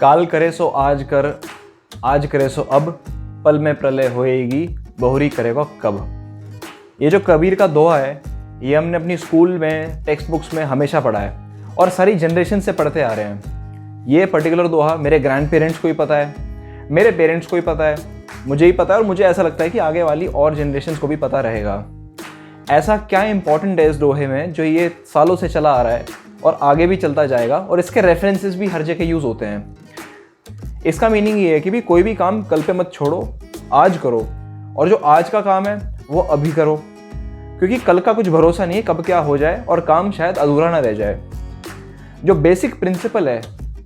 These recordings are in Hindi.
काल करे सो आज कर, आज करे सो अब, पल में प्रलय होएगी, बहुरी करेगा कब। ये जो कबीर का दोहा है, ये हमने अपनी स्कूल में टेक्स्ट बुक्स में हमेशा पढ़ा है और सारी जनरेशन से पढ़ते आ रहे हैं। ये पर्टिकुलर दोहा मेरे ग्रैंड पेरेंट्स को ही पता है, मेरे पेरेंट्स को ही पता है, मुझे ही पता है और मुझे ऐसा लगता है कि आगे वाली और जनरेशन्स को भी पता रहेगा। ऐसा क्या इंपॉर्टेंट है इस दोहे में जो ये सालों से चला आ रहा है और आगे भी चलता जाएगा और इसके रेफरेंसेस भी हर जगह यूज़ होते हैं। इसका मीनिंग ये है कि भी कोई भी काम कल पे मत छोड़ो, आज करो, और जो आज का काम है वो अभी करो, क्योंकि कल का कुछ भरोसा नहीं कब क्या हो जाए और काम शायद अधूरा ना रह जाए। जो बेसिक प्रिंसिपल है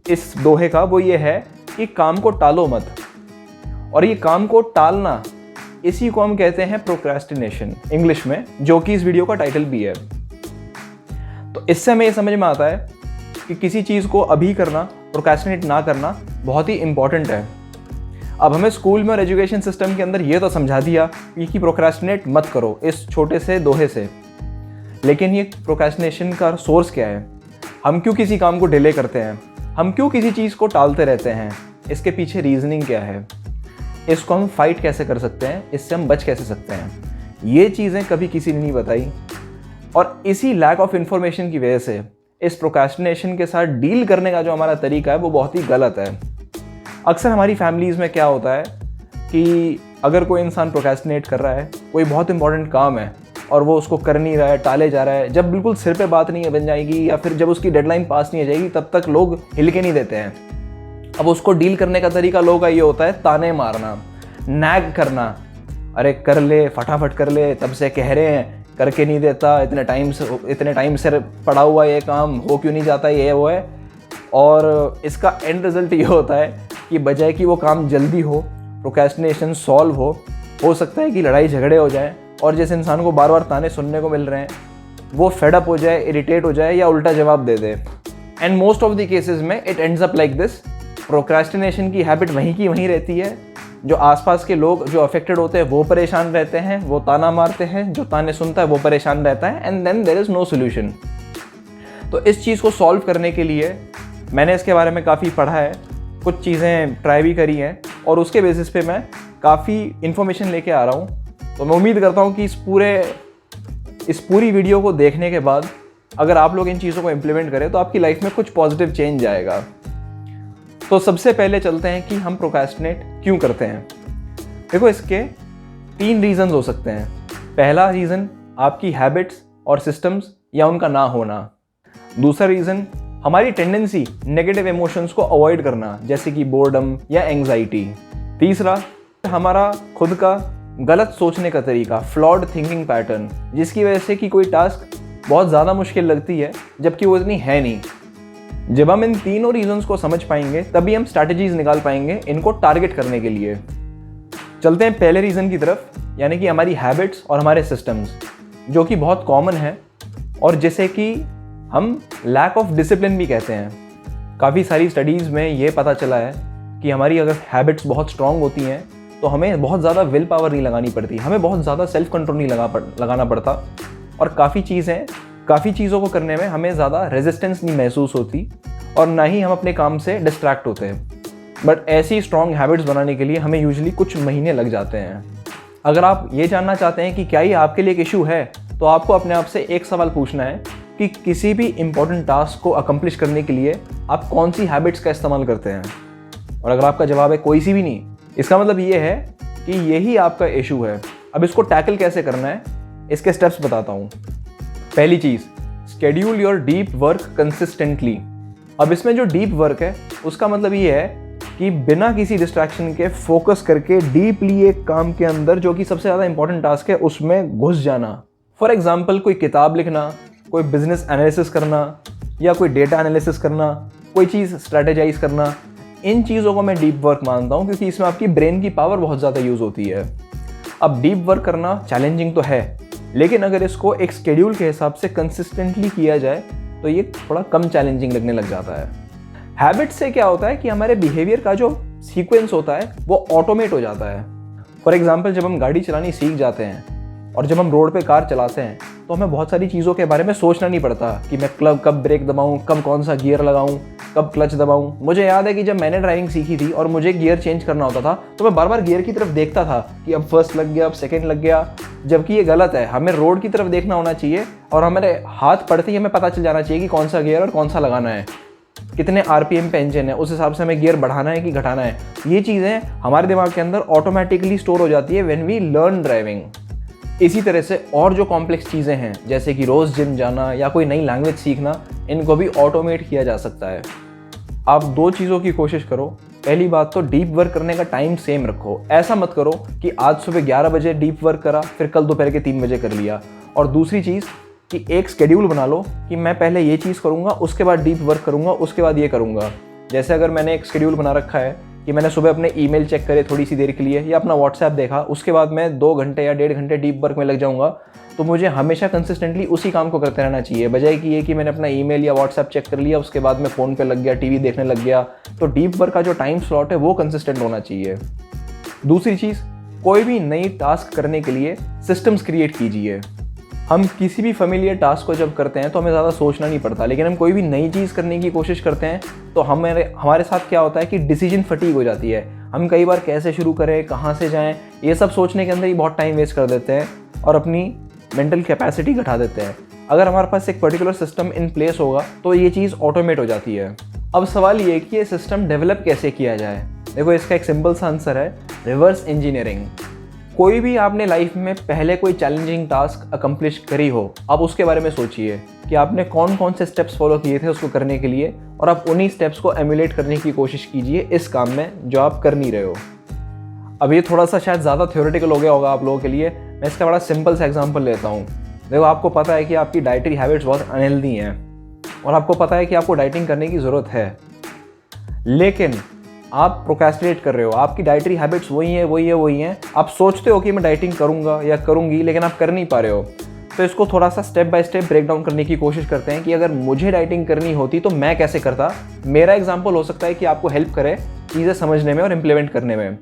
इस दोहे का वो ये है कि काम को टालो मत, और ये काम को टालना इसी को हम कहते हैं प्रोक्रेस्टिनेशन इंग्लिश में, जो कि इस वीडियो का टाइटल भी है। तो इससे हमें ये समझ में आता है कि किसी चीज़ को अभी करना, प्रोक्रेस्टिनेट ना करना बहुत ही इंपॉर्टेंट है। अब हमें स्कूल में और एजुकेशन सिस्टम के अंदर ये तो समझा दिया कि प्रोक्रेस्टिनेट मत करो इस छोटे से दोहे से, लेकिन ये प्रोक्रेस्टिनेशन का सोर्स क्या है? हम क्यों किसी काम को डिले करते हैं? हम क्यों किसी चीज़ को टालते रहते हैं? इसके पीछे रीजनिंग क्या है? इसको हम फाइट कैसे कर सकते हैं? इससे हम बच कैसे सकते हैं? ये चीज़ें कभी किसी ने नहीं बताई, और इसी लैक ऑफ इन्फॉर्मेशन की वजह से इस प्रोक्रेस्टिनेशन के साथ डील करने का जो हमारा तरीका है वो बहुत ही गलत है। अक्सर हमारी फैमिलीज़ में क्या होता है कि अगर कोई इंसान प्रोक्रेस्टिनेट कर रहा है, कोई बहुत इंपॉर्टेंट काम है और वो उसको कर नहीं रहा है, टाले जा रहा है, जब बिल्कुल सिर पे बात नहीं बन जाएगी या फिर जब उसकी डेडलाइन पास नहीं हो जाएगी तब तक लोग हिल के नहीं देते हैं। अब उसको डील करने का तरीका लोगों का ये होता है ताने मारना, नैग करना, अरे कर ले, फटाफट कर ले, तब से कह रहे हैं, करके नहीं देता, इतने टाइम से पड़ा हुआ ये काम, हो क्यों नहीं जाता, ये वो है। और इसका एंड रिजल्ट ये होता है कि बजाय कि वो काम जल्दी हो, प्रोक्रेस्टिनेशन सॉल्व हो सकता है कि लड़ाई झगड़े हो जाए और जिस इंसान को बार बार ताने सुनने को मिल रहे हैं वो फेड अप हो जाए, इरिटेट हो जाए या उल्टा जवाब दे दे। And most of the cases में it ends up like this. Procrastination की हैबिट वहीं की वहीं रहती है, जो आसपास के लोग जो अफेक्टेड होते हैं वो परेशान रहते हैं, वो ताना मारते हैं, जो ताने सुनता है वो परेशान रहता है, and then there is no solution. तो इस चीज़ को सॉल्व करने के लिए मैंने इसके बारे में काफ़ी पढ़ा है, कुछ चीज़ें ट्राई भी करी हैं और उसके बेसिस पे मैं काफ़ी इन्फॉर्मेशन लेके आ रहा हूँ। तो मैं उम्मीद करता हूँ कि इस पूरी वीडियो को देखने के बाद अगर आप लोग इन चीज़ों को इम्प्लीमेंट करें तो आपकी लाइफ में कुछ पॉजिटिव चेंज आएगा। तो सबसे पहले चलते हैं कि हम प्रोक्रेस्टिनेट क्यों करते हैं। देखो, इसके 3 रीज़न्स हो सकते हैं। पहला रीज़न आपकी हैबिट्स और सिस्टम्स या उनका ना होना। दूसरा रीज़न हमारी टेंडेंसी नेगेटिव इमोशंस को अवॉइड करना, जैसे कि बोर्डम या एंग्जाइटी। तीसरा हमारा खुद का गलत सोचने का तरीका, फ्लॉड थिंकिंग पैटर्न, जिसकी वजह से कि कोई टास्क बहुत ज़्यादा मुश्किल लगती है जबकि वो इतनी है नहीं। जब हम इन तीनों रीजंस को समझ पाएंगे तभी हम स्ट्रैटेजीज निकाल पाएंगे इनको टारगेट करने के लिए। चलते हैं पहले रीज़न की तरफ, यानी कि हमारी हैबिट्स और हमारे सिस्टम्स, जो कि बहुत कॉमन है और जिसे कि हम लैक ऑफ डिसिप्लिन भी कहते हैं। काफ़ी सारी स्टडीज़ में ये पता चला है कि हमारी अगर हैबिट्स बहुत स्ट्रांग होती हैं तो हमें बहुत ज़्यादा विल पावर नहीं लगानी पड़ती, हमें बहुत ज़्यादा सेल्फ कंट्रोल नहीं लगाना पड़ता, और काफ़ी चीज़ों को करने में हमें ज़्यादा रेजिस्टेंस नहीं महसूस होती और ना ही हम अपने काम से डिस्ट्रैक्ट होते हैं। बट ऐसी स्ट्रॉन्ग हैबिट्स बनाने के लिए हमें यूजुअली कुछ महीने लग जाते हैं। अगर आप ये जानना चाहते हैं कि क्या ये आपके लिए एक इशू है, तो आपको अपने आप से एक सवाल पूछना है कि किसी भी इम्पोर्टेंट टास्क को अकम्प्लिश करने के लिए आप कौन सी हैबिट्स का इस्तेमाल करते हैं। और अगर आपका जवाब है कोई सी भी नहीं, इसका मतलब ये है कि यही आपका इशू है। अब इसको टैकल कैसे करना है, इसके स्टेप्स बताता हूँ। पहली चीज़, schedule your deep work consistently. अब इसमें जो डीप वर्क है उसका मतलब ये है कि बिना किसी डिस्ट्रैक्शन के फोकस करके डीपली एक काम के अंदर जो कि सबसे ज़्यादा इंपॉर्टेंट टास्क है उसमें घुस जाना। फॉर एग्जाम्पल, कोई किताब लिखना, कोई बिजनेस एनालिसिस करना या कोई डेटा एनालिसिस करना, कोई चीज़ स्ट्रेटेजाइज करना, इन चीज़ों को मैं डीप वर्क मानता हूँ क्योंकि इसमें आपकी ब्रेन की पावर बहुत ज़्यादा यूज़ होती है। अब डीप वर्क करना चैलेंजिंग तो है, लेकिन अगर इसको एक शेड्यूल के हिसाब से कंसिस्टेंटली किया जाए तो ये थोड़ा कम चैलेंजिंग लगने लग जाता है। हैबिट से क्या होता है कि हमारे बिहेवियर का जो सीक्वेंस होता है वो ऑटोमेट हो जाता है। फॉर एग्जाम्पल, जब हम गाड़ी चलानी सीख जाते हैं और जब हम रोड पे कार चलाते हैं तो हमें बहुत सारी चीज़ों के बारे में सोचना नहीं पड़ता कि मैं कब ब्रेक दबाऊं, कब कौन सा गियर लगाऊं, कब क्लच दबाऊं। मुझे याद है कि जब मैंने ड्राइविंग सीखी थी और मुझे गियर चेंज करना होता था तो मैं बार बार गियर की तरफ देखता था कि अब फर्स्ट लग गया, अब सेकंड लग गया, जबकि ये गलत है। हमें रोड की तरफ देखना होना चाहिए और हमारे हाथ पड़ते ही हमें पता चल जाना चाहिए कि कौन सा गियर और कौन सा लगाना है, कितने RPM पे इंजन है, उस हिसाब से हमें गियर बढ़ाना है कि घटाना है। ये चीज़ें हमारे दिमाग के अंदर ऑटोमेटिकली स्टोर हो जाती है व्हेन वी लर्न ड्राइविंग। इसी तरह से और जो कॉम्प्लेक्स चीज़ें हैं जैसे कि रोज़ जिम जाना या कोई नई लैंग्वेज सीखना, इनको भी ऑटोमेट किया जा सकता है। आप 2 चीज़ों की कोशिश करो। पहली बात तो डीप वर्क करने का टाइम सेम रखो। ऐसा मत करो कि आज सुबह 11 बजे डीप वर्क करा फिर कल दोपहर के 3 बजे कर लिया। और दूसरी चीज़ कि एक स्केड्यूल बना लो कि मैं पहले ये चीज़ करूँगा, उसके बाद डीप वर्क करूँगा, उसके बाद ये करूँगा। जैसे अगर मैंने एक स्केड्यूल बना रखा है कि मैंने सुबह अपने ईमेल चेक करे थोड़ी सी देर के लिए या अपना व्हाट्सएप देखा, उसके बाद मैं 2 घंटे या 1.5 घंटे डीप वर्क में लग जाऊँगा, तो मुझे हमेशा कंसिस्टेंटली उसी काम को करते रहना चाहिए, बजाय कि ये कि मैंने अपना ईमेल या व्हाट्सएप चेक कर लिया उसके बाद मैं फ़ोन पे लग गया, टीवी देखने लग गया। तो डीप वर्क का जो टाइम स्लॉट है वो कंसिस्टेंट होना चाहिए। दूसरी चीज़, कोई भी नई टास्क करने के लिए सिस्टम्स क्रिएट कीजिए। हम किसी भी फेमिलियर टास्क को जब करते हैं तो हमें ज़्यादा सोचना नहीं पड़ता, लेकिन हम कोई भी नई चीज़ करने की कोशिश करते हैं तो हमारे साथ क्या होता है कि डिसीजन फटीग हो जाती है। हम कई बार कैसे शुरू करें, कहाँ से जाएं, ये सब सोचने के अंदर ही बहुत टाइम वेस्ट कर देते हैं और अपनी मेंटल कैपेसिटी घटा देते हैं। अगर हमारे पास एक पर्टिकुलर सिस्टम इन प्लेस होगा तो ये चीज़ ऑटोमेट हो जाती है। अब सवाल ये कि ये सिस्टम डेवलप कैसे किया जाए। देखो, इसका एक सिंपल सा आंसर है रिवर्स इंजीनियरिंग। कोई भी आपने लाइफ में पहले कोई चैलेंजिंग टास्क अकम्प्लिश करी हो, आप उसके बारे में सोचिए कि आपने कौन कौन से स्टेप्स फॉलो किए थे उसको करने के लिए, और आप उन्हीं स्टेप्स को एमुलेट करने की कोशिश कीजिए इस काम में जो आप कर नहीं रहे हो। अब ये थोड़ा सा शायद ज़्यादा थ्योरेटिकल हो गया होगा आप लोगों के लिए। मैं इसका बड़ा सिंपल सा एग्जांपल लेता हूँ। देखो, आपको पता है कि आपकी डाइटरी हैबिट्स बहुत अनहेल्दी हैं और आपको पता है कि आपको डाइटिंग करने की ज़रूरत है, लेकिन आप प्रोक्रेस्टिनेट कर रहे हो। आपकी डाइटरी हैबिट्स वही हैं। आप सोचते हो कि मैं डाइटिंग करूँगा या करूँगी, लेकिन आप कर नहीं पा रहे हो। तो इसको थोड़ा सा step by step break down करने की कोशिश करते हैं कि अगर मुझे डाइटिंग करनी होती तो मैं कैसे करता। मेरा एग्जाम्पल हो सकता है कि आपको हेल्प करे चीज़ें समझने में और इम्प्लीमेंट करने में।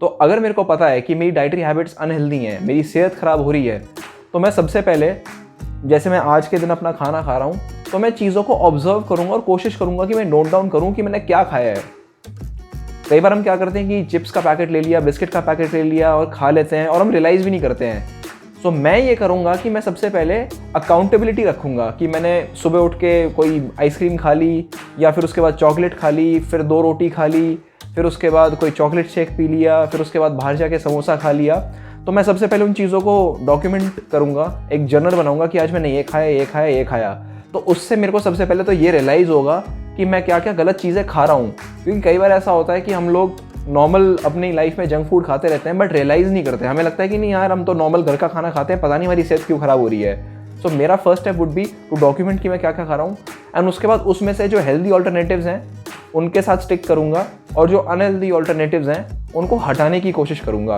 तो अगर मेरे को पता है कि मेरी डाइटरी हैबिट्स अनहेल्दी हैं, मेरी सेहत ख़राब हो रही है, तो मैं सबसे पहले, जैसे मैं आज के दिन अपना खाना खा रहा हूँ, तो मैं चीज़ों को ऑब्जर्व करूँगा और कोशिश करूँगा कि मैं नोट डाउन करूँ कि मैंने क्या खाया है। कई बार हम क्या करते हैं कि चिप्स का पैकेट ले लिया, बिस्किट का पैकेट ले लिया और खा लेते हैं और हम रियलाइज़ भी नहीं करते हैं। सो मैं ये करूँगा कि मैं सबसे पहले अकाउंटेबिलिटी रखूँगा कि मैंने सुबह उठ के कोई आइसक्रीम खा ली या फिर उसके बाद चॉकलेट खा ली, फिर 2 रोटी खा ली, फिर उसके बाद कोई चॉकलेट शेक पी लिया, फिर उसके बाद बाहर जाके समोसा खा लिया। तो मैं सबसे पहले उन चीज़ों को डॉक्यूमेंट करूँगा, एक जर्नल बनाऊँगा कि आज मैंने ये खाया। तो उससे मेरे को सबसे पहले तो ये रियलाइज़ होगा कि मैं क्या क्या गलत चीज़ें खा रहा हूँ। क्योंकि कई बार ऐसा होता है कि हम लोग नॉर्मल अपनी लाइफ में जंक फूड खाते रहते हैं बट रियलाइज़ नहीं करते। हमें लगता है कि नहीं यार, हम तो नॉर्मल घर का खाना खाते हैं, पता नहीं हमारी सेहत क्यों ख़राब हो रही है। सो मेरा first step would be to document कि मैं क्या क्या खा रहा हूँ, एंड उसके बाद उसमें से जो हेल्दी ऑल्टरनेटिव्स हैं उनके साथ स्टिक करूँगा और जो अनहेल्दी ऑल्टरनेटिव्स हैं उनको हटाने की कोशिश करूँगा।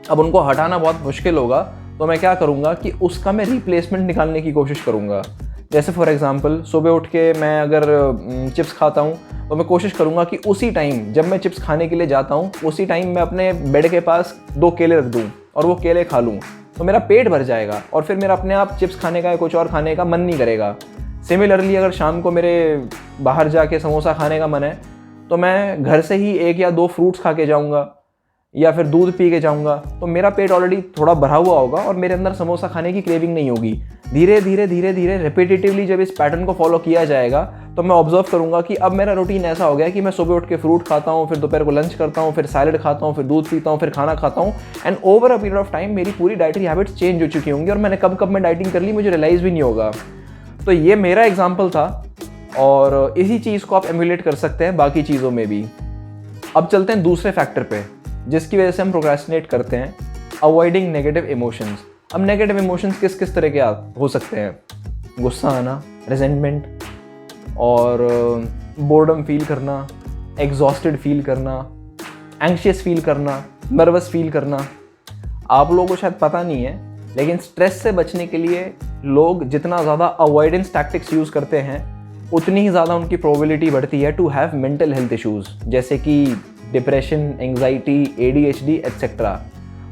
अब उनको हटाना बहुत मुश्किल होगा, तो मैं क्या करूँगा कि उसका मैं रिप्लेसमेंट निकालने की कोशिश करूँगा। जैसे फॉर एग्जांपल, सुबह उठ के मैं अगर चिप्स खाता हूँ तो मैं कोशिश करूँगा कि उसी टाइम जब मैं चिप्स खाने के लिए जाता हूँ उसी टाइम मैं अपने बेड के पास 2 केले रख दूँ और वो केले खा लूँ, तो मेरा पेट भर जाएगा और फिर मेरा अपने आप चिप्स खाने का या कुछ और खाने का मन नहीं करेगा। सिमिलरली, अगर शाम को मेरे बाहर जाके समोसा खाने का मन है तो मैं घर से ही 1 या 2 फ्रूट्स खा के जाऊँगा या फिर दूध पी के जाऊँगा, तो मेरा पेट ऑलरेडी थोड़ा भरा हुआ होगा और मेरे अंदर समोसा खाने की क्रेविंग नहीं होगी। धीरे धीरे रिपीटेटिवली जब इस पैटर्न को फॉलो किया जाएगा तो मैं ऑब्जर्व करूँगा कि अब मेरा रूटीन ऐसा हो गया कि मैं सुबह उठ के फ्रूट खाता हूँ, फिर दोपहर को लंच करता हूँ, फिर सैलड खाता हूँ, फिर दूध पीता हूँ, फिर खाना खाता हूँ, and over a period of time मेरी पूरी डाइटरी हैबिट्स चेंज हो चुकी होंगी और मैंने कब मैं डाइटिंग कर ली मुझे रियलाइज़ भी नहीं होगा। तो ये मेरा एग्जाम्पल था और इसी चीज़ को आप एमुलेट कर सकते हैं बाकी चीज़ों में भी। अब चलते हैं दूसरे फैक्टर पे जिसकी वजह से हम प्रोक्रेस्टिनेट करते हैं, अवॉइडिंग नेगेटिव इमोशंस। अब नेगेटिव इमोशंस किस किस तरह के हो सकते हैं? गुस्सा आना, रिजेंटमेंट और बोर्डम फील करना, एग्जॉस्टेड फील करना, एंग्शियस फील करना, नर्वस फील करना। आप लोगों को शायद पता नहीं है, लेकिन स्ट्रेस से बचने के लिए लोग जितना ज़्यादा अवॉइडेंस टैक्टिक्स यूज़ करते हैं उतनी ही ज़्यादा उनकी प्रोबेबिलिटी बढ़ती है to have mental health issues, जैसे कि डिप्रेशन, एंग्जाइटी, ADHD एट्सेट्रा।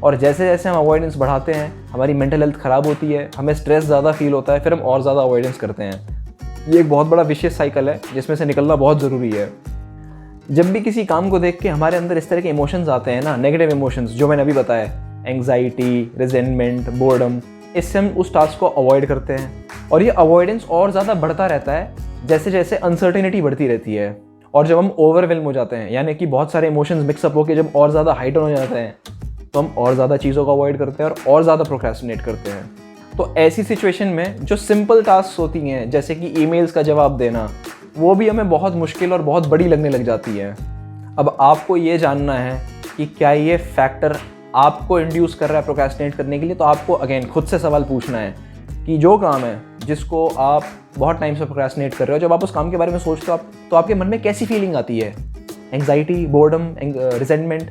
और जैसे जैसे हम अवॉइडेंस बढ़ाते हैं हमारी मेंटल हेल्थ ख़राब होती है, हमें स्ट्रेस ज़्यादा फील होता है, फिर हम और ज़्यादा अवॉइडेंस करते हैं। ये एक बहुत बड़ा विशियस साइकिल है जिसमें से निकलना बहुत ज़रूरी है। जब भी किसी काम को देख के हमारे अंदर इस तरह के इमोशंस आते हैं ना, नेगेटिव इमोशंस जो मैंने अभी बताया, एंग्जाइटी, रिजेंटमेंट, बोर्डम, इससे हम उस टास्क को अवॉइड करते हैं और ये अवॉइडेंस और ज़्यादा बढ़ता रहता है जैसे जैसे अनसर्टेनिटी बढ़ती रहती है। और जब हम ओवरवेल्म हो जाते हैं, यानी कि बहुत सारे इमोशंस मिक्सअप होकर जब और ज़्यादा हाइट हो जाते हैं, तो हम और ज़्यादा चीज़ों को अवॉइड करते हैं और ज़्यादा प्रोक्रेस्टिनेट करते हैं। तो ऐसी सिचुएशन में जो सिंपल टास्क होती हैं जैसे कि ईमेल्स का जवाब देना, वो भी हमें बहुत मुश्किल और बहुत बड़ी लगने लग जाती है। अब आपको ये जानना है कि क्या ये फैक्टर आपको इंड्यूस कर रहा है प्रोक्रेस्टिनेट करने के लिए, तो आपको अगेन खुद से सवाल पूछना है कि जो काम है जिसको आप बहुत टाइम से प्रोक्रेस्टिनेट कर रहे हो, जब आप उस काम के बारे में सोचते हो तो आपके मन में कैसी फीलिंग आती है? Anxiety, boredom, resentment?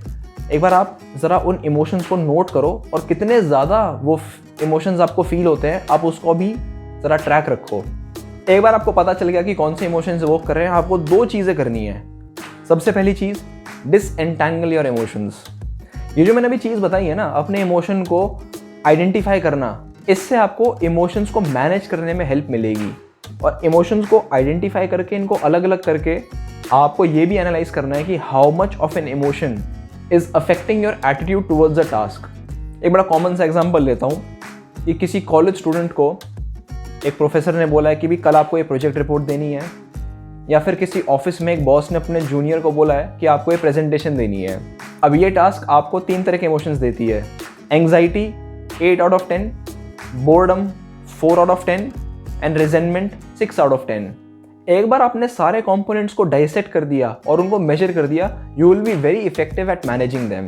एक बार आप ज़रा उन इमोशंस को नोट करो और कितने ज़्यादा वो इमोशंस आपको फील होते हैं, आप उसको भी ज़रा ट्रैक रखो। एक बार आपको पता चल गया कि कौन से इमोशंस इवोक कर रहे हैं, आपको 2 चीज़ें करनी है। सबसे पहली चीज़, डिसएंटैंगल योर इमोशंस। ये जो मैंने अभी चीज़ बताई है ना, अपने इमोशन को आइडेंटिफाई करना, इससे आपको इमोशंस को मैनेज करने में हेल्प मिलेगी। और इमोशंस को आइडेंटिफाई करके इनको अलग अलग करके आपको ये भी एनालाइज करना है कि how much of an emotion is affecting your attitude towards the task. एक बड़ा कॉमन सा एग्जांपल लेता हूँ कि किसी कॉलेज स्टूडेंट को एक प्रोफेसर ने बोला है कि भी कल आपको ये प्रोजेक्ट रिपोर्ट देनी है, या फिर किसी ऑफिस में एक बॉस ने अपने जूनियर को बोला है कि आपको ये प्रेजेंटेशन देनी है। अब ये टास्क आपको 3 तरह के इमोशंस देती है। Anxiety 8 out of 10, boredom 4 out of 10 and resentment 6 out of 10। एक बार आपने सारे कंपोनेंट्स को डाइसेक्ट कर दिया और उनको मेजर कर दिया, you will be very effective at managing them.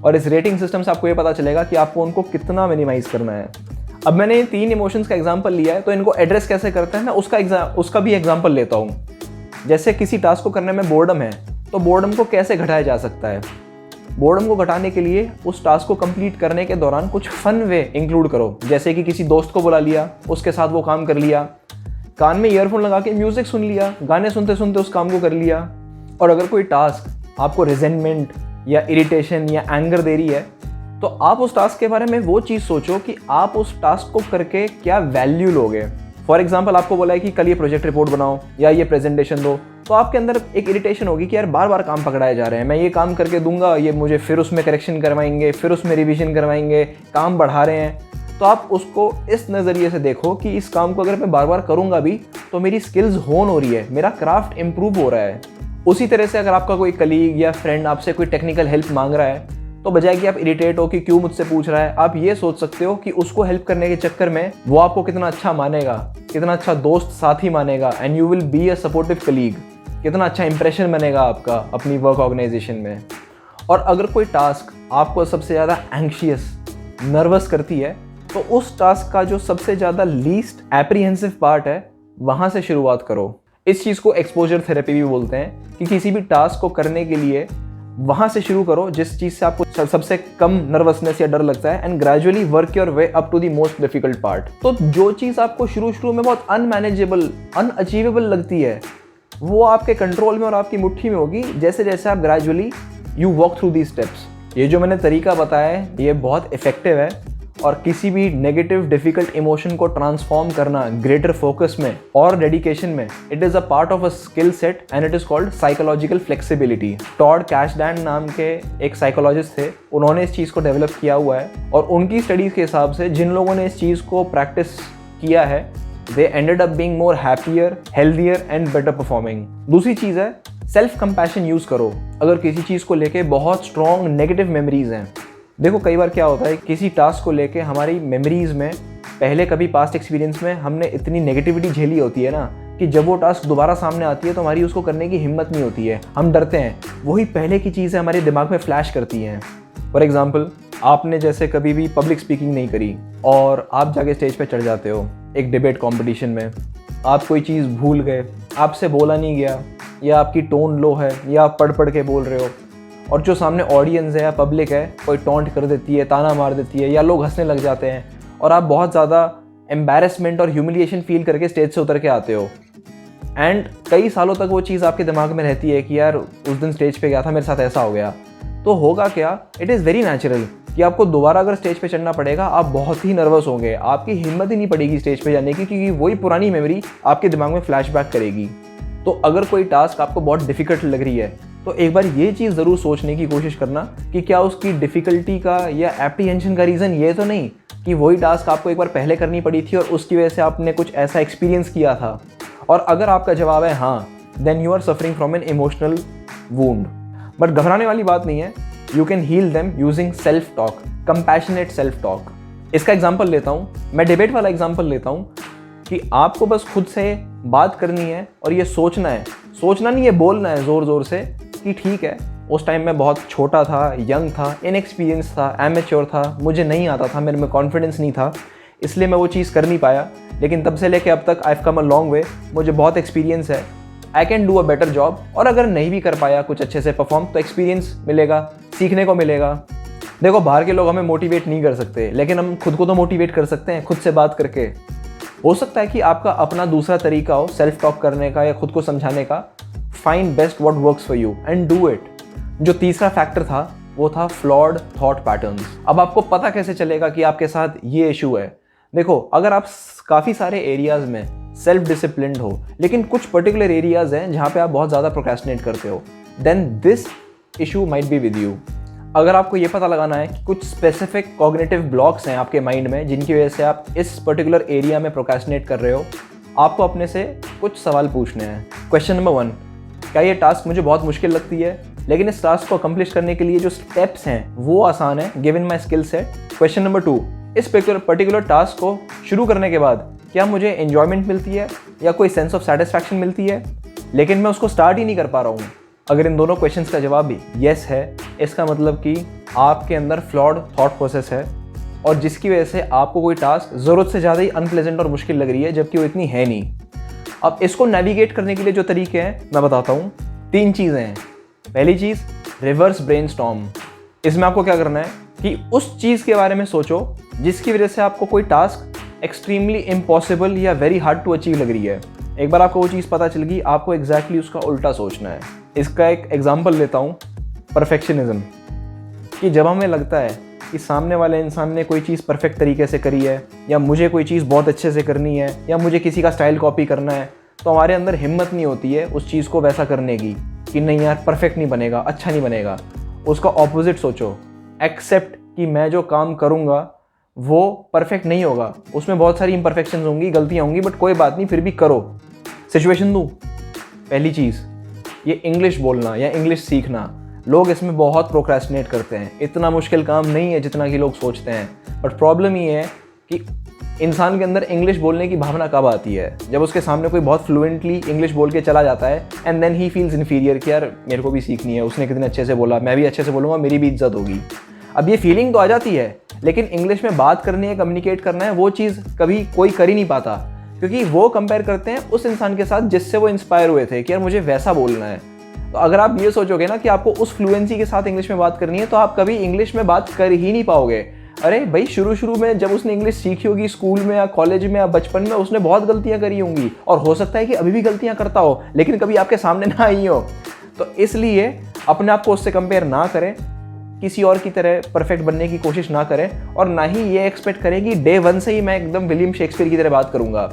और इस रेटिंग सिस्टम से आपको ये पता चलेगा कि आपको उनको कितना मिनिमाइज करना है। अब मैंने ये 3 इमोशंस का एग्जांपल लिया है, तो इनको एड्रेस कैसे करते हैं मैं उसका भी एग्जांपल लेता हूँ। जैसे किसी टास्क को करने में बोर्डम है, तो बोर्डम को कैसे घटाया जा सकता है? बोर्डम को घटाने के लिए उस टास्क को कंप्लीट करने के दौरान कुछ फन वे इंक्लूड करो, जैसे कि किसी दोस्त को बुला लिया, उसके साथ वो काम कर लिया, कान में ईयरफोन लगा के म्यूजिक सुन लिया, गाने सुनते सुनते उस काम को कर लिया। और अगर कोई टास्क आपको रिजेंटमेंट या इरिटेशन या एंगर दे रही है, तो आप उस टास्क के बारे में वो चीज़ सोचो कि आप उस टास्क को करके क्या वैल्यू लोगे। फॉर एग्जाम्पल, आपको बोला है कि कल ये प्रोजेक्ट रिपोर्ट बनाओ या ये प्रेजेंटेशन दो, तो आपके अंदर एक इरिटेशन होगी कि यार बार बार काम पकड़ाए जा रहे हैं, मैं ये काम करके दूंगा, ये मुझे फिर उसमें करेक्शन करवाएंगे, फिर उसमें रिवीजन करवाएंगे, काम बढ़ा रहे हैं। तो आप उसको इस नज़रिए से देखो कि इस काम को अगर मैं बार बार करूंगा भी तो मेरी स्किल्स होन हो रही है, मेरा क्राफ्ट इंप्रूव हो रहा है। उसी तरह से अगर आपका कोई कलीग या फ्रेंड आपसे कोई टेक्निकल हेल्प मांग रहा है, तो बजाय कि आप इरिटेट हो कि क्यों मुझसे पूछ रहा है, आप ये सोच सकते हो कि उसको हेल्प करने के चक्कर में वो आपको कितना अच्छा मानेगा, कितना अच्छा दोस्त साथी मानेगा, and you will be a supportive colleague. कितना अच्छा इंप्रेशन बनेगा आपका अपनी वर्क ऑर्गेनाइजेशन में। और अगर कोई टास्क आपको सबसे ज़्यादा एंग्शियस, नर्वस करती है, तो उस टास्क का जो सबसे ज़्यादा लीस्ट एप्रीहेंसिव पार्ट है, वहाँ से शुरुआत करो। इस चीज़ को एक्सपोजर थेरेपी भी बोलते हैं कि किसी भी टास्क को करने के लिए वहाँ से शुरू करो जिस चीज़ से आपको सबसे कम नर्वसनेस या डर लगता है, and gradually work your way up to the most difficult part. तो जो चीज़ आपको शुरू में बहुत अनमैनेजेबल, अनअचीवेबल लगती है, वो आपके कंट्रोल में और आपकी मुट्ठी में होगी जैसे जैसे आप gradually you walk through the steps. ये जो मैंने तरीका बताया है, ये बहुत इफेक्टिव है और किसी भी नेगेटिव डिफिकल्ट इमोशन को ट्रांसफॉर्म करना ग्रेटर फोकस में और डेडिकेशन में, it is a part of a skill set and it is called psychological flexibility. Todd Kashdan नाम के एक साइकोलॉजिस्ट थे, उन्होंने इस चीज़ को डेवलप किया हुआ है और उनकी स्टडीज़ के हिसाब से जिन लोगों ने इस चीज़ को प्रैक्टिस किया है, they ended up being more happier, healthier and better performing। दूसरी चीज़ है सेल्फ कंपैशन यूज़ करो। अगर किसी चीज़ को लेके बहुत स्ट्रॉन्ग नेगेटिव मेमोरीज हैं, देखो कई बार क्या होता है, किसी टास्क को लेके हमारी मेमोरीज में पहले कभी पास्ट एक्सपीरियंस में हमने इतनी नेगेटिविटी झेली होती है ना कि जब वो टास्क दोबारा सामने आती है तो हमारी उसको करने की हिम्मत नहीं होती है, हम डरते हैं। वही पहले की चीज़ें हमारे दिमाग में फ्लैश करती हैं। फॉर एग्जाम्पल, आपने जैसे कभी भी पब्लिक स्पीकिंग नहीं करी और आप जाके स्टेज पे चढ़ जाते हो एक डिबेट कंपटीशन में, आप कोई चीज़ भूल गए, आपसे बोला नहीं गया, या आपकी टोन लो है, या आप पढ़ के बोल रहे हो और जो सामने ऑडियंस है या पब्लिक है कोई टॉन्ट कर देती है, ताना मार देती है, या लोग हंसने लग जाते हैं और आप बहुत ज़्यादा एम्बैरेसमेंट और ह्यूमिलिएशन फील करके स्टेज से उतर के आते हो। एंड कई सालों तक वो चीज़ आपके दिमाग में रहती है कि यार उस दिन स्टेज पे गया था, मेरे साथ ऐसा हो गया। तो होगा क्या, इट इज़ वेरी नेचुरल कि आपको दोबारा अगर स्टेज पे चढ़ना पड़ेगा आप बहुत ही नर्वस होंगे, आपकी हिम्मत ही नहीं पड़ेगी स्टेज पे जाने की, क्योंकि वही पुरानी मेमोरी आपके दिमाग में फ्लैशबैक करेगी। तो अगर कोई टास्क आपको बहुत डिफ़िकल्ट लग रही है तो एक बार ये चीज़ ज़रूर सोचने की कोशिश करना कि क्या उसकी डिफ़िकल्टी का या एप्रीहेंशन का रीज़न ये तो नहीं कि वही टास्क आपको एक बार पहले करनी पड़ी थी और उसकी वजह से आपने कुछ ऐसा एक्सपीरियंस किया था। और अगर आपका जवाब है हाँ, then you are suffering from an emotional wound. But घबराने वाली बात नहीं है, you can heal them using self talk, compassionate self talk. इसका एग्जाम्पल लेता हूँ, मैं डिबेट वाला एग्जाम्पल लेता हूँ कि आपको बस खुद से बात करनी है और ये सोचना है, सोचना नहीं है, बोलना है ज़ोर ज़ोर से कि ठीक है, उस टाइम मैं बहुत छोटा था, यंग था, इनएक्सपीरियंस था, एमेच्योर था, मुझे नहीं आता था, मेरे में कॉन्फिडेंस नहीं था, इसलिए मैं वो चीज़ कर नहीं पाया। लेकिन तब से लेके अब तक I have come a long way, मुझे बहुत एक्सपीरियंस है, I can do a better job. और अगर नहीं भी कर पाया कुछ अच्छे से परफॉर्म तो एक्सपीरियंस मिलेगा, सीखने को मिलेगा। देखो, बाहर के लोग हमें मोटिवेट नहीं कर सकते, लेकिन हम खुद को तो मोटिवेट कर सकते हैं खुद से बात करके। हो सकता है कि आपका अपना दूसरा तरीका हो सेल्फ टॉक करने का या खुद को समझाने का। Find best what works for you and do it. जो तीसरा फैक्टर था वो था फ्लॉड थॉट पैटर्न्स। अब आपको पता कैसे चलेगा कि आपके साथ ये इशू है? देखो, अगर आप काफ़ी सारे एरियाज़ में सेल्फ डिसिप्लिन्ड हो, लेकिन कुछ पर्टिकुलर एरियाज़ हैं जहाँ पे आप बहुत ज़्यादा प्रोक्रेस्टिनेट करते हो, then this issue might be with you. अगर आपको ये पता लगाना है कि कुछ स्पेसिफिक कॉग्निटिव ब्लॉक्स हैं आपके माइंड में जिनकी वजह से आप इस पर्टिकुलर एरिया में प्रोक्रेस्टिनेट कर रहे हो, आपको अपने से कुछ सवाल पूछने हैं। क्वेश्चन नंबर 1, क्या ये टास्क मुझे बहुत मुश्किल लगती है, लेकिन इस टास्क को अकम्प्लिश करने के लिए जो स्टेप्स हैं वो आसान है given my skill set. Question number 2, इस पर्टिकुलर टास्क को शुरू करने के बाद क्या मुझे एन्जॉयमेंट मिलती है या कोई सेंस ऑफ सेटिस्फैक्शन मिलती है, लेकिन मैं उसको स्टार्ट ही नहीं कर पा रहा हूँ। अगर इन दोनों क्वेश्चंस का जवाब भी येस है, इसका मतलब कि आपके अंदर फ्लॉड थॉट प्रोसेस है और जिसकी वजह से आपको कोई टास्क ज़रूरत से ज़्यादा ही अनप्लेजेंट और मुश्किल लग रही है, जबकि वो इतनी है नहीं। अब इसको नेविगेट करने के लिए जो तरीके हैं मैं बताता हूँ। 3 चीज़ें हैं। पहली चीज़, रिवर्स ब्रेनस्टॉर्म। इसमें आपको क्या करना है कि उस चीज़ के बारे में सोचो जिसकी वजह से आपको कोई टास्क एक्सट्रीमली इम्पॉसिबल या वेरी हार्ड टू अचीव लग रही है। एक बार आपको वो चीज़ पता चल गई, आपको एग्जैक्टली उसका उल्टा सोचना है। इसका एक एग्जाम्पल लेता हूँ, परफेक्शनिज्म। कि जब हमें लगता है कि सामने वाले इंसान ने कोई चीज़ परफेक्ट तरीके से करी है या मुझे कोई चीज़ बहुत अच्छे से करनी है या मुझे किसी का स्टाइल कॉपी करना है, तो हमारे अंदर हिम्मत नहीं होती है उस चीज़ को वैसा करने की कि नहीं यार, परफेक्ट नहीं बनेगा, अच्छा नहीं बनेगा। उसका ऑपोजिट सोचो, एक्सेप्ट कि मैं जो काम करूँगा वो परफेक्ट नहीं होगा, उसमें बहुत सारी इम्परफेक्शंस होंगी, गलतियाँ होंगी, बट कोई बात नहीं, फिर भी करो। सिचुएशन दूँ, पहली चीज़ ये इंग्लिश बोलना या इंग्लिश सीखना। लोग इसमें बहुत प्रोक्रेस्टिनेट करते हैं। इतना मुश्किल काम नहीं है जितना कि लोग सोचते हैं, बट प्रॉब्लम ये है कि इंसान के अंदर इंग्लिश बोलने की भावना कब आती है? जब उसके सामने कोई बहुत फ्लुएंटली इंग्लिश बोल के चला जाता है and then he feels inferior कि यार मेरे को भी सीखनी है, उसने कितने अच्छे से बोला, मैं भी अच्छे से बोलूँगा, मेरी भी इज्जत होगी। अब ये फीलिंग तो आ जाती है, लेकिन इंग्लिश में बात करनी है, कम्युनिकेट करना है, वो चीज़ कभी कोई कर ही नहीं पाता, क्योंकि वो कंपेयर करते हैं उस इंसान के साथ जिससे वो इंस्पायर हुए थे कि यार मुझे वैसा बोलना है। तो अगर आप ये सोचोगे ना कि आपको उस फ्लुएंसी के साथ इंग्लिश में बात करनी है, तो आप कभी इंग्लिश में बात कर ही नहीं पाओगे। अरे भाई, शुरू में जब उसने इंग्लिश सीखी होगी स्कूल में या कॉलेज में या बचपन में, उसने बहुत गलतियां करी होंगी और हो सकता है कि अभी भी गलतियां करता हो, लेकिन कभी आपके सामने ना आई हो। तो इसलिए अपने आप को उससे कंपेयर ना करें, किसी और की तरह परफेक्ट बनने की कोशिश ना करें, और ना ही ये एक्सपेक्ट करें कि डे 1 से ही मैं एकदम विलियम शेक्सपियर की तरह बात करूंगा।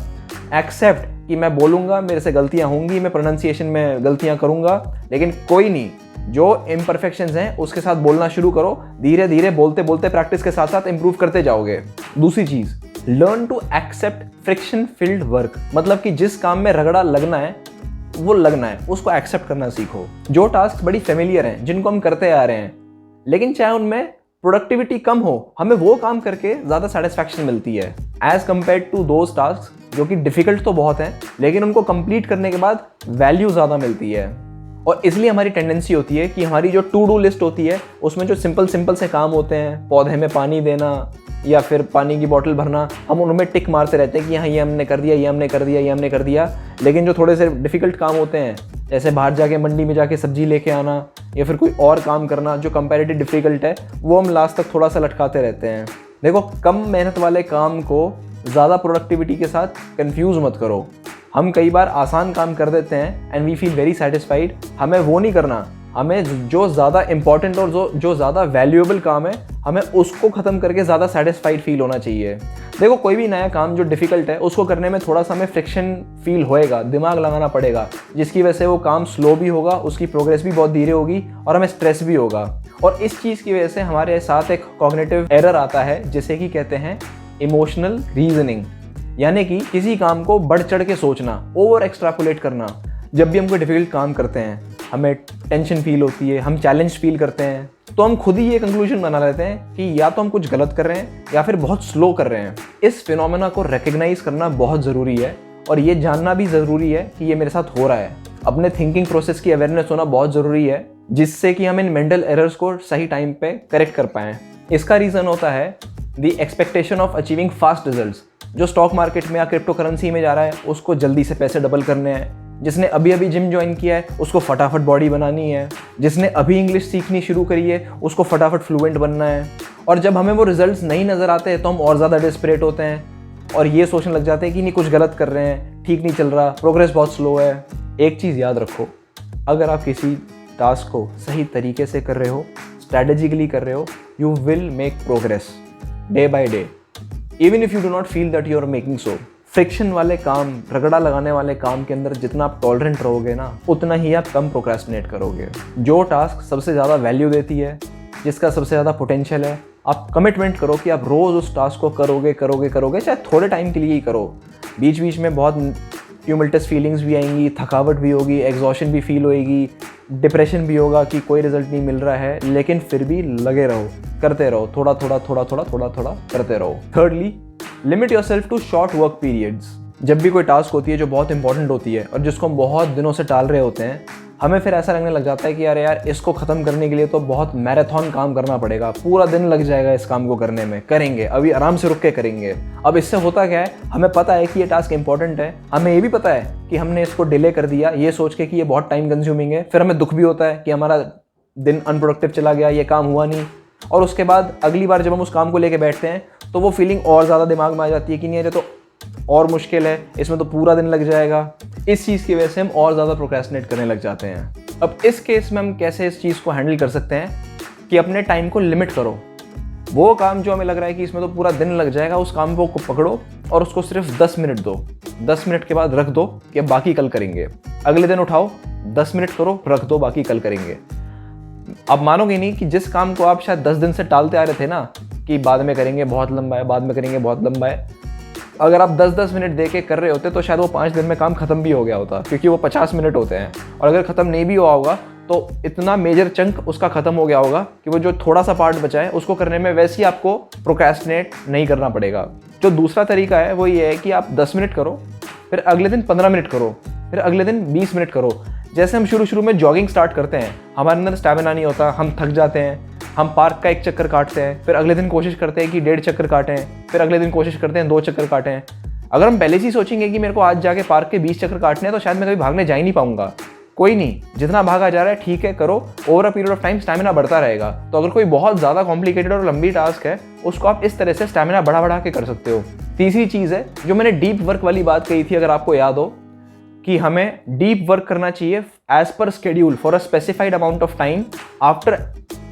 एक्सेप्ट कि मैं बोलूँगा, मेरे से गलतियाँ होंगी, मैं प्रोनाउंसिएशन में गलतियाँ करूँगा, लेकिन कोई नहीं, जो इम्परफेक्शंस हैं उसके साथ बोलना शुरू करो। धीरे धीरे बोलते बोलते प्रैक्टिस के साथ साथ इंप्रूव करते जाओगे। दूसरी चीज़, learn to accept friction filled work. मतलब कि जिस काम में रगड़ा लगना है वो लगना है, उसको एक्सेप्ट करना सीखो। जो टास्क बड़ी फेमिलियर हैं, जिनको हम करते आ रहे हैं, लेकिन चाहे उनमें प्रोडक्टिविटी कम हो, हमें वो काम करके ज़्यादा सेटिस्फैक्शन मिलती है as compare to those task जो कि डिफ़िकल्ट तो बहुत हैं, लेकिन उनको कंप्लीट करने के बाद वैल्यू ज़्यादा मिलती है। और इसलिए हमारी टेंडेंसी होती है कि हमारी जो टू डू लिस्ट होती है उसमें जो सिंपल से काम होते हैं, पौधे में पानी देना या फिर पानी की बोतल भरना, हम उनमें टिक मारते रहते हैं कि हाँ ये हमने कर दिया, ये हमने कर दिया, ये हमने कर दिया। लेकिन जो थोड़े से डिफ़िकल्ट काम होते हैं, जैसे बाहर जाके मंडी में जाके सब्जी लेके आना या फिर कोई और काम करना जो कंपैरेटिव डिफ़िकल्ट है, वो हम लास्ट तक थोड़ा सा लटकाते रहते हैं। देखो, कम मेहनत वाले काम को ज़्यादा प्रोडक्टिविटी के साथ कंफ्यूज मत करो। हम कई बार आसान काम कर देते हैं and we feel very satisfied. हमें वो नहीं करना, हमें जो ज़्यादा इंपॉर्टेंट और जो ज़्यादा वैल्यूएबल काम है हमें उसको ख़त्म करके ज़्यादा सेटिस्फाइड फील होना चाहिए। देखो कोई भी नया काम जो डिफ़िकल्ट है उसको करने में थोड़ा सा हमें फ्रिक्शन फील होएगा, दिमाग लगाना पड़ेगा, जिसकी वजह से वो काम स्लो भी होगा, उसकी प्रोग्रेस भी बहुत धीरे होगी और हमें स्ट्रेस भी होगा। और इस चीज़ की वजह से हमारे साथ एक कॉग्निटिव एरर आता है जिसे कि कहते हैं इमोशनल रीजनिंग, यानी कि किसी काम को बढ़ चढ़ के सोचना, ओवर एक्सट्रापोलेट करना। जब भी हम कोई डिफिकल्ट काम करते हैं, हमें टेंशन फील होती है, हम चैलेंज फील करते हैं, तो हम खुद ही ये कंक्लूजन बना लेते हैं कि या तो हम कुछ गलत कर रहे हैं या फिर बहुत स्लो कर रहे हैं। इस फिनोमेना को रिकग्नाइज करना बहुत ज़रूरी है और ये जानना भी ज़रूरी है कि ये मेरे साथ हो रहा है। अपने थिंकिंग प्रोसेस की अवेयरनेस होना बहुत ज़रूरी है, जिससे कि हम इन मेंटल एरर्स को सही टाइम पे करेक्ट कर पाएँ। इसका रीज़न होता है the expectation of achieving fast results. जो स्टॉक मार्केट में या क्रिप्टो करेंसी में जा रहा है उसको जल्दी से पैसे डबल करने हैं। जिसने अभी अभी जिम ज्वाइन किया है उसको फटाफट बॉडी बनानी है। जिसने अभी इंग्लिश सीखनी शुरू करी है उसको फटाफट फ्लुएंट बनना है। और जब हमें वो रिजल्ट्स नहीं नज़र आते तो हम और ज़्यादा डिस्परेट होते हैं और ये सोचने लग जाते हैं कि नहीं कुछ गलत कर रहे हैं, ठीक नहीं चल रहा, प्रोग्रेस बहुत स्लो है। एक चीज़ याद रखो, अगर आप किसी टास्क को सही तरीके से कर रहे हो, स्ट्रैटेजिकली कर रहे हो, you will make progress day by day, even if you do not feel that you are making so. Friction वाले काम, रगड़ा लगाने वाले काम के अंदर जितना आप टॉलरेंट रहोगे ना, उतना ही आप कम प्रोक्रेस्टिनेट करोगे। जो टास्क सबसे ज़्यादा वैल्यू देती है, जिसका सबसे ज़्यादा पोटेंशियल है, आप कमिटमेंट करो कि आप रोज़ उस टास्क को करोगे, चाहे थोड़े टाइम के लिए ही करो। बीच बीच में बहुत ट्यूमल्टस फीलिंग्स भी आएंगी, थकावट भी होगी, एग्जॉशन भी फील होएगी, डिप्रेशन भी होगा कि कोई रिजल्ट नहीं मिल रहा है, लेकिन फिर भी लगे रहो, करते रहो, थोड़ा थोड़ा करते रहो। Thirdly, limit yourself to short work periods. जब भी कोई टास्क होती है जो बहुत इंपॉर्टेंट होती है और जिसको हम बहुत दिनों से टाल रहे होते हैं, हमें फिर ऐसा लगने लग जाता है कि यार इसको ख़त्म करने के लिए तो बहुत मैराथन काम करना पड़ेगा, पूरा दिन लग जाएगा इस काम को करने में, करेंगे अभी आराम से रुक के करेंगे। अब इससे होता क्या है, हमें पता है कि ये टास्क इंपॉर्टेंट है, हमें ये भी पता है कि हमने इसको डिले कर दिया ये सोच के कि ये बहुत टाइम कंज्यूमिंग है, फिर हमें दुख भी होता है कि हमारा दिन अनप्रोडक्टिव चला गया, ये काम हुआ नहीं। और उसके बाद अगली बार जब हम उस काम को लेके बैठते हैं तो वो फीलिंग और ज़्यादा दिमाग में आ जाती है कि नहीं, ये तो और मुश्किल है, इसमें तो पूरा दिन लग जाएगा। इस चीज़ की वजह से हम और ज़्यादा प्रोक्रेस्टिनेट करने लग जाते हैं। अब इस केस में हम कैसे इस चीज़ को हैंडल कर सकते हैं कि अपने टाइम को लिमिट करो। वो काम जो हमें लग रहा है कि इसमें तो पूरा दिन लग जाएगा, उस काम को पकड़ो और उसको सिर्फ 10 मिनट दो। 10 मिनट के बाद रख दो कि अब बाकी कल करेंगे। अगले दिन उठाओ, 10 मिनट करो, रख दो, बाकी कल करेंगे। आप मानोगे नहीं कि जिस काम को आप शायद 10 दिन से टालते आ रहे थे ना, कि बाद में करेंगे, बहुत लंबा है, बाद में करेंगे, बहुत लंबा है, अगर आप 10-10 मिनट दे के कर रहे होते तो शायद वो 5 दिन में काम खत्म भी हो गया होता, क्योंकि वो 50 मिनट होते हैं। और अगर ख़त्म नहीं भी हुआ होगा तो इतना मेजर चंक उसका ख़त्म हो गया होगा कि वो जो थोड़ा सा पार्ट बचा है उसको करने में वैसे ही आपको प्रोक्रेस्टिनेट नहीं करना पड़ेगा। जो दूसरा तरीका है वो ये है कि आप 10 मिनट करो, फिर अगले दिन 15 मिनट करो, फिर अगले दिन 20 मिनट करो। जैसे हम शुरू में जॉगिंग स्टार्ट करते हैं, हमारे अंदर स्टैमिना नहीं होता, हम थक जाते हैं, हम पार्क का 1 चक्कर काटते हैं, फिर अगले दिन कोशिश करते हैं कि 1.5 चक्कर काटें, फिर अगले दिन कोशिश करते हैं 2 चक्कर काटें। अगर हम पहले से ही सोचेंगे कि मेरे को आज जाके पार्क के 20 चक्कर काटने हैं तो शायद मैं कभी भागने जा ही नहीं पाऊंगा। कोई नहीं, जितना भागा जा रहा है ठीक है, करो, over a period of time stamina बढ़ता रहेगा। तो अगर कोई बहुत ज़्यादा कॉम्प्लिकेटेड और लंबी टास्क है उसको आप इस तरह से स्टैमिना बढ़ा के कर सकते हो। तीसरी चीज़ है जो मैंने डीप वर्क वाली बात कही थी, अगर आपको याद हो, कि हमें डीप वर्क करना चाहिए as per schedule for a specified amount of time after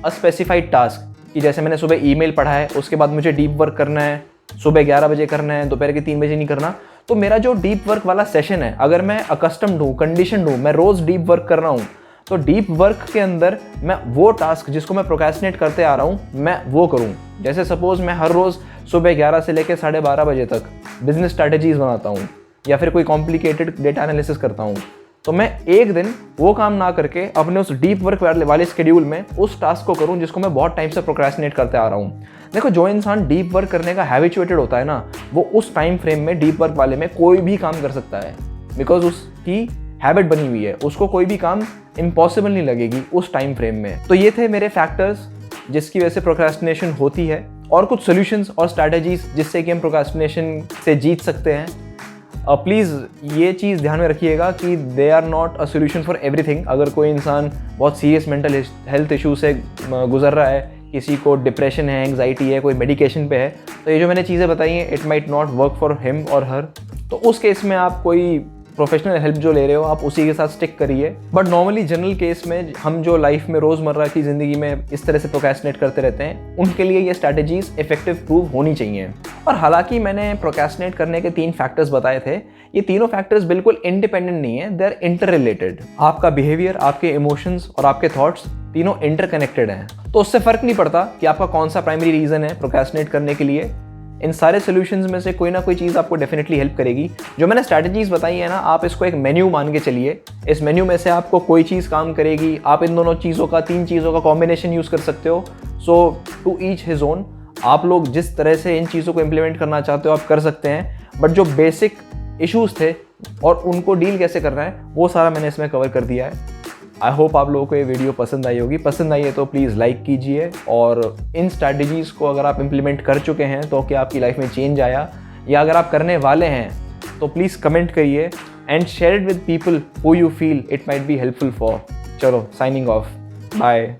a specified task. कि जैसे मैंने सुबह ईमेल पढ़ा है, उसके बाद मुझे डीप वर्क करना है, सुबह 11 बजे करना है, दोपहर के 3 बजे नहीं करना। तो मेरा जो डीप वर्क वाला सेशन है, अगर मैं अकस्टम्ड हूँ, कंडीशनड हूँ, मैं रोज़ डीप वर्क कर रहा हूँ, तो डीप वर्क के अंदर मैं वो टास्क जिसको मैं प्रोक्रेस्टिनेट करते आ रहा हूँ मैं वो करूँ। जैसे सपोज मैं हर रोज़ सुबह 11 से लेकर 12:30 बजे तक बिजनेस स्ट्रैटेजीज बनाता हूँ या फिर कोई कॉम्प्लिकेटेड डेटा एनालिसिस करता हूँ, तो मैं एक दिन वो काम ना करके अपने उस डीप वर्क वाले स्केड्यूल में उस टास्क को करूँ जिसको मैं बहुत टाइम से प्रोक्रेस्टिनेट करते आ रहा हूँ। देखो, जो इंसान डीप वर्क करने का हैबिचुएटेड होता है ना, वो उस टाइम फ्रेम में डीप वर्क वाले में कोई भी काम कर सकता है, बिकॉज उसकी हैबिट बनी हुई है, उसको कोई भी काम इम्पॉसिबल नहीं लगेगी उस टाइम फ्रेम में। तो ये थे मेरे फैक्टर्स जिसकी वजह से प्रोक्रेस्टिनेशन होती है, और कुछ सोल्यूशंस और स्ट्रैटेजीज जिससे कि हम प्रोक्रेस्टिनेशन से जीत सकते हैं। प्लीज़ ये चीज़ ध्यान में रखिएगा कि they are not a solution for everything. अगर कोई इंसान बहुत सीरियस मेंटल हेल्थ इशू से गुजर रहा है, किसी को डिप्रेशन है, एंग्जाइटी है, कोई मेडिकेशन पे है, तो ये जो मैंने चीज़ें बताई हैं it might not work for him और हर। तो उस केस में आप कोई प्रोफेशनल हेल्प जो ले रहे हो आप उसी के साथ स्टिक करिए। बट नॉर्मली जनरल केस में हम जो लाइफ में रोज़मर्रा की ज़िंदगी में इस तरह से प्रोक्रेस्टिनेट करते रहते हैं, उनके लिए ये स्ट्रैटेजीज इफेक्टिव प्रूव होनी चाहिए। और हालांकि मैंने प्रोक्रेस्टिनेट करने के 3 फैक्टर्स बताए थे, ये तीनों फैक्टर्स बिल्कुल इंडिपेंडेंट नहीं है, दे आर इंटर रिलेटेड। आपका बिहेवियर, आपके इमोशंस और आपके थॉट्स तीनों इंटरकनेक्टेड हैं। तो उससे फ़र्क नहीं पड़ता कि आपका कौन सा प्राइमरी रीज़न है प्रोक्रेस्टिनेट करने के लिए। इन सारे सॉल्यूशंस में से कोई ना कोई चीज़ आपको डेफिनेटली हेल्प करेगी। जो मैंने स्ट्रैटेजीज बताई है ना, आप इसको एक मेन्यू मान के चलिए। इस मेन्यू में से आपको कोई चीज़ काम करेगी, आप इन दोनों चीज़ों का, 3 चीज़ों का कॉम्बिनेशन यूज़ कर सकते हो। सो टू ईच हिज ओन, आप लोग जिस तरह से इन चीज़ों को इम्प्लीमेंट करना चाहते हो आप कर सकते हैं। बट जो बेसिक इश्यूज़ थे और उनको डील कैसे करना है वो सारा मैंने इसमें कवर कर दिया है। आई होप आप लोगों को ये वीडियो पसंद आई होगी। पसंद आई है तो प्लीज़ लाइक कीजिए, और इन स्ट्रैटेजीज़ को अगर आप इम्प्लीमेंट कर चुके हैं तो क्या आपकी लाइफ में चेंज आया, या अगर आप करने वाले हैं तो प्लीज़ कमेंट करिए and share it with people who you feel it might be helpful for. चलो, साइनिंग ऑफ, बाय।